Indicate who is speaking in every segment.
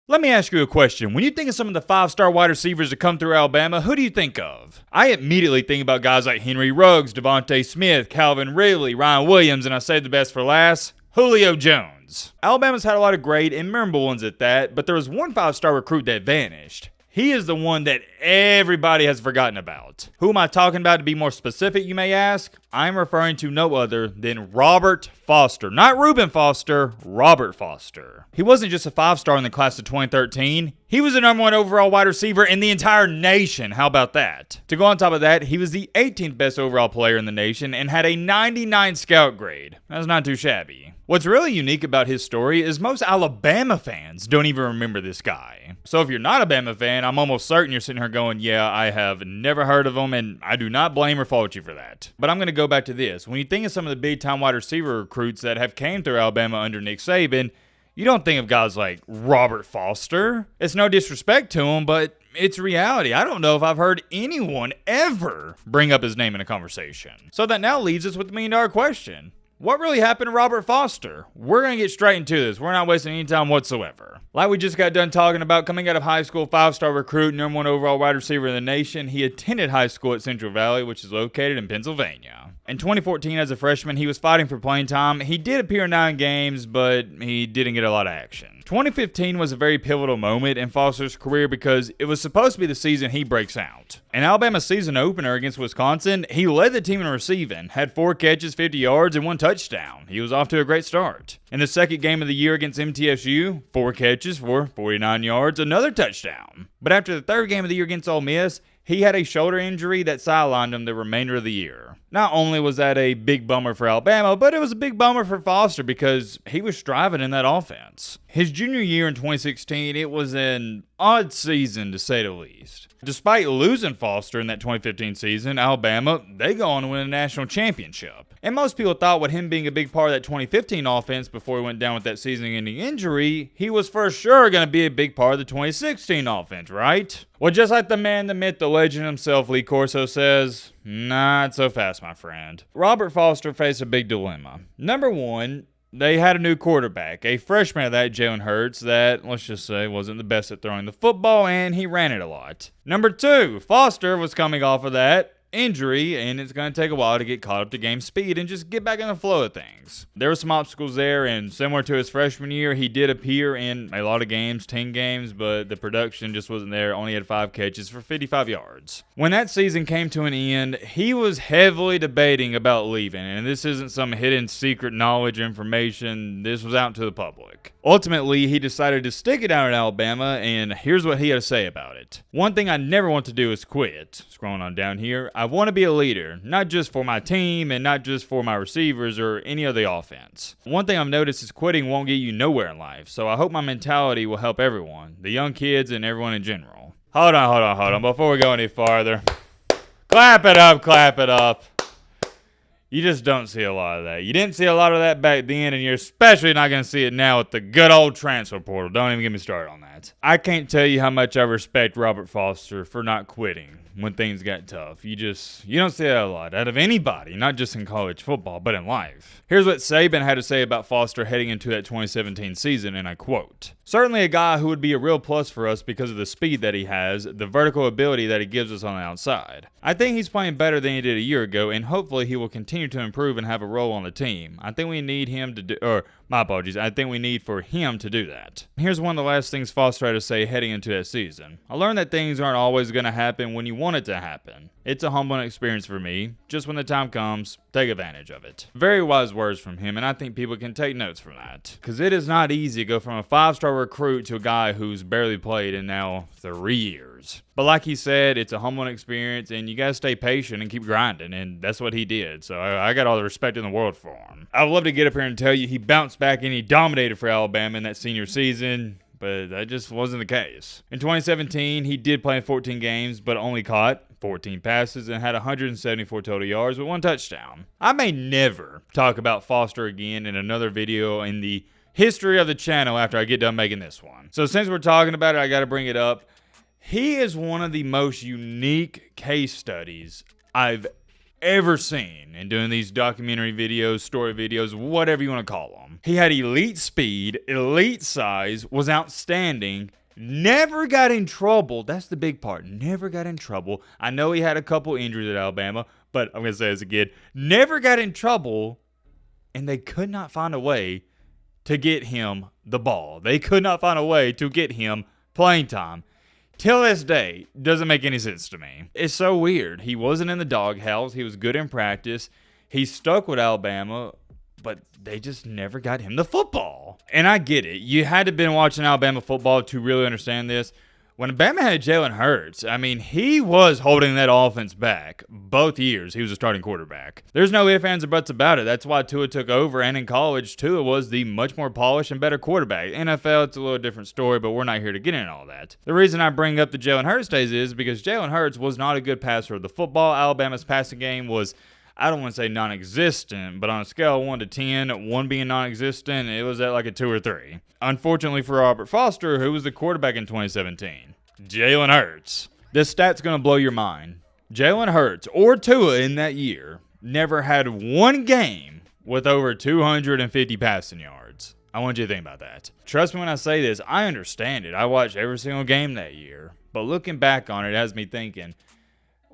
Speaker 1: Let me ask you a question. When you think of some of the five-star wide receivers that come through Alabama, who do you think of? I immediately think about guys like Henry Ruggs, Devontae Smith, Calvin Ridley, Ryan Williams, and I saved the best for last, Julio Jones. Alabama's had a lot of great and memorable ones at that, but there was one five-star recruit that vanished. He is the one that everybody has forgotten about. Who am I talking about to be more specific, you may ask? I'm referring to no other than Robert Foster. Not Reuben Foster, Robert Foster. He wasn't just a five-star in the class of 2013. He was the #1 overall wide receiver in the entire nation. How about that? To go on top of that, he was the 18th best overall player in the nation and had a 99 scout grade. That's not too shabby. What's really unique about his story is most Alabama fans don't even remember this guy. So if you're not a Bama fan, I'm almost certain you're sitting here going, yeah, I have never heard of him, and I do not blame or fault you for that. But I'm going to go back to this. When you think of some of the big-time wide receiver recruits that have came through Alabama under Nick Saban, you don't think of guys like Robert Foster. It's no disrespect to him, but it's reality. I don't know if I've heard anyone ever bring up his name in a conversation. So that now leaves us with the million-dollar question. What really happened to Robert Foster? We're going to get straight into this. We're not wasting any time whatsoever. Like we just got done talking about, coming out of high school, five-star recruit, #1 overall wide receiver in the nation, he attended high school at Central Valley, which is located in Pennsylvania. In 2014, as a freshman, he was fighting for playing time. He did appear in 9 games, but he didn't get a lot of action. 2015 was a very pivotal moment in Foster's career because it was supposed to be the season he breaks out. In Alabama's season opener against Wisconsin, he led the team in receiving, had 4 catches, 50 yards, and 1 touchdown. He was off to a great start. In the second game of the year against MTSU, 4 catches for 49 yards, another touchdown. But after the third game of the year against Ole Miss, he had a shoulder injury that sidelined him the remainder of the year. Not only was that a big bummer for Alabama, but it was a big bummer for Foster because he was striving in that offense. His junior year in 2016, it was an odd season to say the least. Despite losing Foster in that 2015 season, Alabama, they go on to win a national championship. And most people thought with him being a big part of that 2015 offense before he went down with that season-ending injury, he was for sure going to be a big part of the 2016 offense, right? Well, just like the man, the myth, the legend himself, Lee Corso says, not so fast, my friend. Robert Foster faced a big dilemma. Number one, they had a new quarterback, a freshman of that, Jalen Hurts, that, let's just say, wasn't the best at throwing the football, and he ran it a lot. Number two, Foster was coming off of that injury, and it's going to take a while to get caught up to game speed and just get back in the flow of things. There were some obstacles there, and similar to his freshman year, he did appear in a lot of games, 10 games, but the production just wasn't there. Only had 5 catches for 55 yards. When that season came to an end, he was heavily debating about leaving, and this isn't some hidden secret knowledge or information. This was out to the public. Ultimately, he decided to stick it out at Alabama, and here's what he had to say about it. One thing I never want to do is quit. Scrolling on down here, I want to be a leader, not just for my team and not just for my receivers or any of the offense. One thing I've noticed is quitting won't get you nowhere in life, so I hope my mentality will help everyone, the young kids and everyone in general. Hold on. Before we go any farther, clap it up, clap it up. You just don't see a lot of that. You didn't see a lot of that back then, and you're especially not going to see it now with the good old transfer portal. Don't even get me started on that. I can't tell you how much I respect Robert Foster for not quitting when things got tough. You don't see that a lot out of anybody, not just in college football, but in life. Here's what Saban had to say about Foster heading into that 2017 season, and I quote, "Certainly a guy who would be a real plus for us because of the speed that he has, the vertical ability that he gives us on the outside. I think he's playing better than he did a year ago, and hopefully he will continue to improve and have a role on the team. I think we need him to do, I think we need for him to do that." Here's one of the last things Foster had to say heading into that season. "I learned that things aren't always going to happen when you want it to happen. It's a humbling experience for me. Just when the time comes, take advantage of it." Very wise words from him, and I think people can take notes from that. Because it is not easy to go from a 5-star recruit to a guy who's barely played in now 3 years. But like he said, it's a humbling experience, and you got to stay patient and keep grinding, and that's what he did. So I got all the respect in the world for him. I'd love to get up here and tell you he bounced back and he dominated for Alabama in that senior season, but that just wasn't the case. In 2017, he did play in 14 games, but only caught 14 passes and had 174 total yards with 1 touchdown. I may never talk about Foster again in another video in the history of the channel after I get done making this one. So since we're talking about it, I got to bring it up. He is one of the most unique case studies I've ever seen in doing these documentary videos, story videos, whatever you want to call them. He had elite speed, elite size, was outstanding, never got in trouble. That's the big part. Never got in trouble. I know he had a couple injuries at Alabama, but I'm going to say this again. Never got in trouble, and they could not find a way to get him the ball. They could not find a way to get him playing time. Till this day, doesn't make any sense to me. It's so weird. He wasn't in the doghouse. He was good in practice. He stuck with Alabama, but they just never got him the football. And I get it. You had to have been watching Alabama football to really understand this. When Alabama had Jalen Hurts, I mean, he was holding that offense back both years. He was a starting quarterback. There's no ifs, ands, or buts about it. That's why Tua took over, and in college, Tua was the much more polished and better quarterback. NFL, it's a little different story, but we're not here to get into all that. The reason I bring up the Jalen Hurts days is because Jalen Hurts was not a good passer of the football. Alabama's passing game was, I don't want to say non-existent, but on a scale of 1 to 10, 1 being non-existent, it was at like a 2 or 3. Unfortunately for Robert Foster, who was the quarterback in 2017, Jalen Hurts. This stat's going to blow your mind. Jalen Hurts, or Tua in that year, never had one game with over 250 passing yards. I want you to think about that. Trust me when I say this, I understand it. I watched every single game that year. But looking back on it, it has me thinking,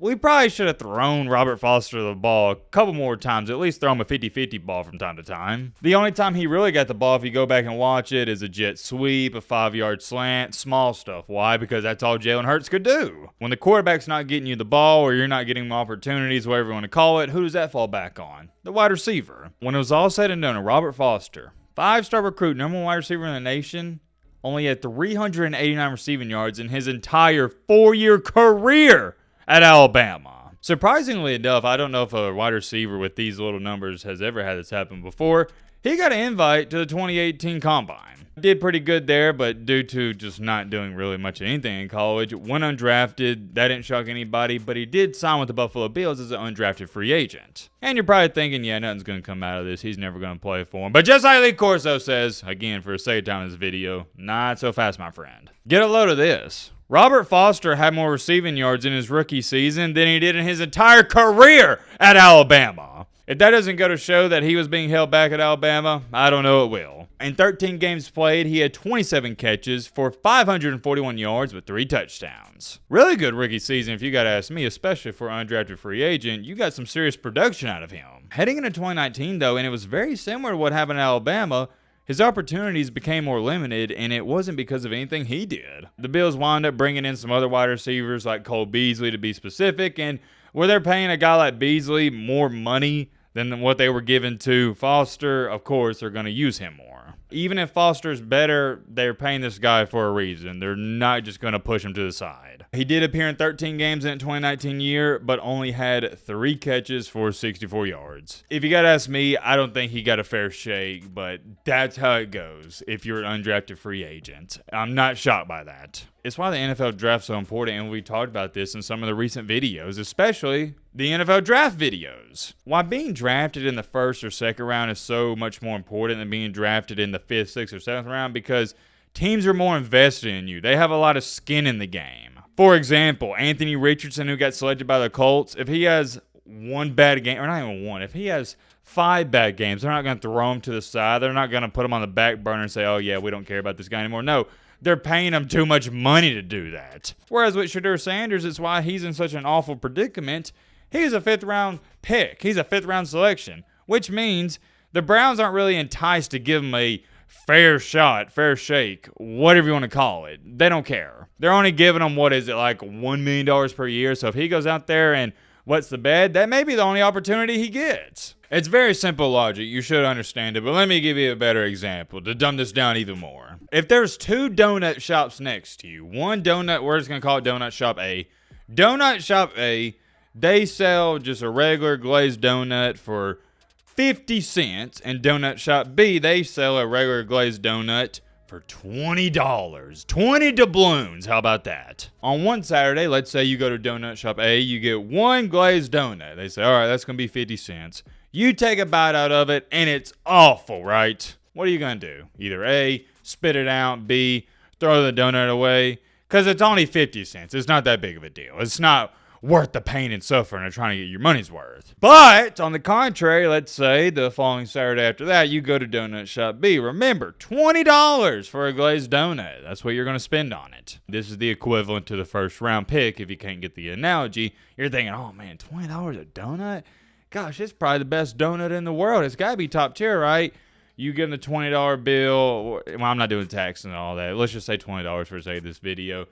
Speaker 1: we probably should have thrown Robert Foster the ball a couple more times, at least throw him a 50-50 ball from time to time. The only time he really got the ball, if you go back and watch it, is a jet sweep, a 5-yard slant, small stuff. Why? Because that's all Jalen Hurts could do. When the quarterback's not getting you the ball or you're not getting opportunities, whatever you want to call it, who does that fall back on? The wide receiver. When it was all said and done, Robert Foster, 5-star recruit, number 1 wide receiver in the nation, only had 389 receiving yards in his entire 4-year career at Alabama. Surprisingly enough, I don't know if a wide receiver with these little numbers has ever had this happen before. He got an invite to the 2018 Combine. Did pretty good there, but due to just not doing really much of anything in college, went undrafted. That didn't shock anybody, but he did sign with the Buffalo Bills as an undrafted free agent. And you're probably thinking, yeah, nothing's going to come out of this. He's never going to play for him. But just like Lee Corso says, again, for a second time in this video, not so fast, my friend. Get a load of this. Robert Foster had more receiving yards in his rookie season than he did in his entire career at Alabama. If that doesn't go to show that he was being held back at Alabama, I don't know it will. In 13 games played, he had 27 catches for 541 yards with 3 touchdowns. Really good rookie season if you got to ask me, especially for an undrafted free agent. You got some serious production out of him. Heading into 2019, though, and it was very similar to what happened at Alabama, his opportunities became more limited, and it wasn't because of anything he did. The Bills wound up bringing in some other wide receivers like Cole Beasley to be specific, and where they're paying a guy like Beasley more money than what they were giving to Foster, of course, they're going to use him more. Even if Foster's better, they're paying this guy for a reason. They're not just going to push him to the side. He did appear in 13 games in the 2019 year, but only had 3 catches for 64 yards. If you got to ask me, I don't think he got a fair shake, but that's how it goes if you're an undrafted free agent. I'm not shocked by that. It's why the NFL draft's so important, and we talked about this in some of the recent videos, especially the NFL draft videos. Why being drafted in the 1st or 2nd round is so much more important than being drafted in the 5th, 6th, or 7th round, because teams are more invested in you. They have a lot of skin in the game. For example, Anthony Richardson, who got selected by the Colts, if he has one bad game, or not even one, if he has 5 bad games, they're not going to throw him to the side. They're not going to put him on the back burner and say, oh yeah, we don't care about this guy anymore. No. They're paying him too much money to do that. Whereas with Shedeur Sanders, it's why he's in such an awful predicament. He's a 5th round pick. He's a 5th round selection, which means the Browns aren't really enticed to give him a fair shot, fair shake, whatever you want to call it. They don't care. They're only giving him, what is it, like $1 million per year. So if he goes out there and wets the bed, that may be the only opportunity he gets. It's very simple logic. You should understand it, but let me give you a better example to dumb this down even more. If there's 2 donut shops next to you, one donut, we're just going to call it Donut Shop A. Donut Shop A, they sell just a regular glazed donut for 50 cents, and Donut Shop B, they sell a regular glazed donut for $20. 20 doubloons. How about that? On one Saturday, let's say you go to Donut Shop A, you get 1 glazed donut. They say, all right, that's going to be 50 cents. You take a bite out of it, and it's awful, right? What are you going to do? Either A, spit it out, B, throw the donut away, because it's only 50 cents. It's not that big of a deal. It's not worth the pain and suffering of trying to get your money's worth. But on the contrary, let's say the following Saturday after that, you go to Donut Shop B. Remember, $20 for a glazed donut. That's what you're going to spend on it. This is the equivalent to the first round pick. If you can't get the analogy, you're thinking, oh man, $20 a donut? Gosh, it's probably the best donut in the world. It's got to be top tier, right? You give them the $20 bill. Well, I'm not doing tax and all that. Let's just say $20 for the sake of this video.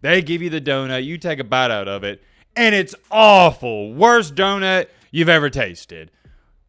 Speaker 1: They give you the donut. You take a bite out of it. And it's awful. Worst donut you've ever tasted.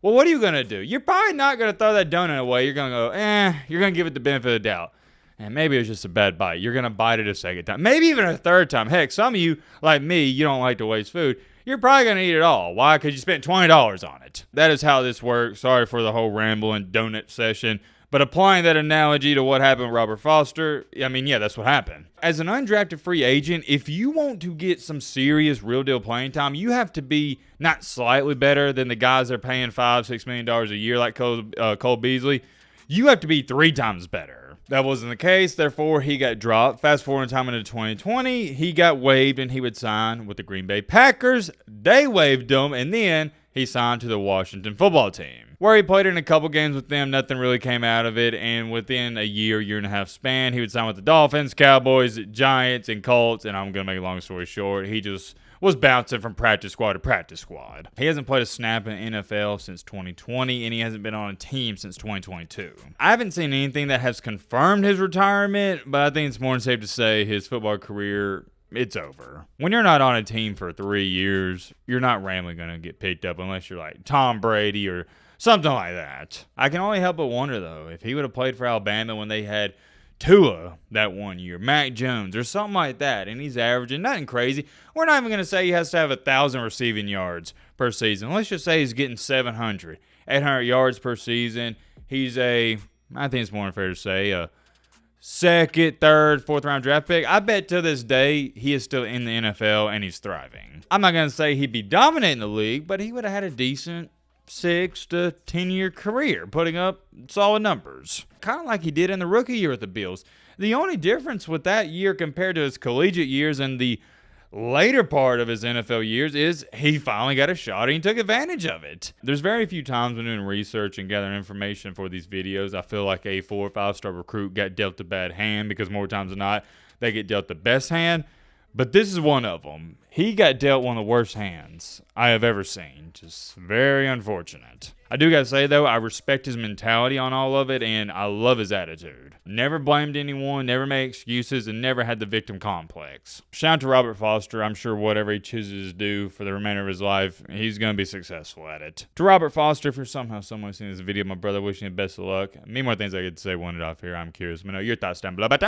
Speaker 1: Well, what are you going to do? You're probably not going to throw that donut away. You're going to go, you're going to give it the benefit of the doubt. And maybe it was just a bad bite. You're going to bite it a second time. Maybe even a third time. Heck, some of you, like me, you don't like to waste food. You're probably going to eat it all. Why? Because you spent $20 on it. That is how this works. Sorry for the whole rambling donut session. But applying that analogy to what happened with Robert Foster, I mean, yeah, that's what happened. As an undrafted free agent, if you want to get some serious real deal playing time, you have to be not slightly better than the guys that are paying $5-6 million a year like Cole Beasley. You have to be 3 times better. That wasn't the case, therefore he got dropped. Fast forward in time into 2020, he got waived and he would sign with the Green Bay Packers. They waived him, and then he signed to the Washington football team, where he played in a couple games with them. Nothing really came out of it, and within a year and a half span, he would sign with the Dolphins, Cowboys, Giants, and Colts, and I'm going to make a long story short, he just was bouncing from practice squad to practice squad. He hasn't played a snap in the NFL since 2020, and he hasn't been on a team since 2022. I haven't seen anything that has confirmed his retirement, but I think it's more than safe to say his football career, it's over. When you're not on a team for 3 years, you're not randomly going to get picked up unless you're like Tom Brady or something like that. I can only help but wonder, though, if he would have played for Alabama when they had Tua that one year, Mac Jones, or something like that, and he's averaging nothing crazy. We're not even going to say he has to have 1,000 receiving yards per season. Let's just say he's getting 700, 800 yards per season. He's I think it's more than fair to say, a second, third, fourth round draft pick. I bet to this day he is still in the NFL and he's thriving. I'm not going to say he'd be dominating the league, but he would have had a decent 6 to 10 year career, putting up solid numbers. Kind of like he did in the rookie year with the Bills. The only difference with that year compared to his collegiate years and the later part of his NFL years is he finally got a shot and he took advantage of it. There's very few times when doing research and gathering information for these videos, I feel like a 4 or 5 star recruit got dealt a bad hand, because more times than not, they get dealt the best hand. But this is one of them. He got dealt one of the worst hands I have ever seen. Just very unfortunate. I do gotta say, though, I respect his mentality on all of it, and I love his attitude. Never blamed anyone, never made excuses, and never had the victim complex. Shout out to Robert Foster. I'm sure whatever he chooses to do for the remainder of his life, he's gonna be successful at it. To Robert Foster, if you're somehow seeing this video, my brother, wishing you the best of luck. Many more things I could say, wanted off here. I'm curious. Let me know your thoughts down below. But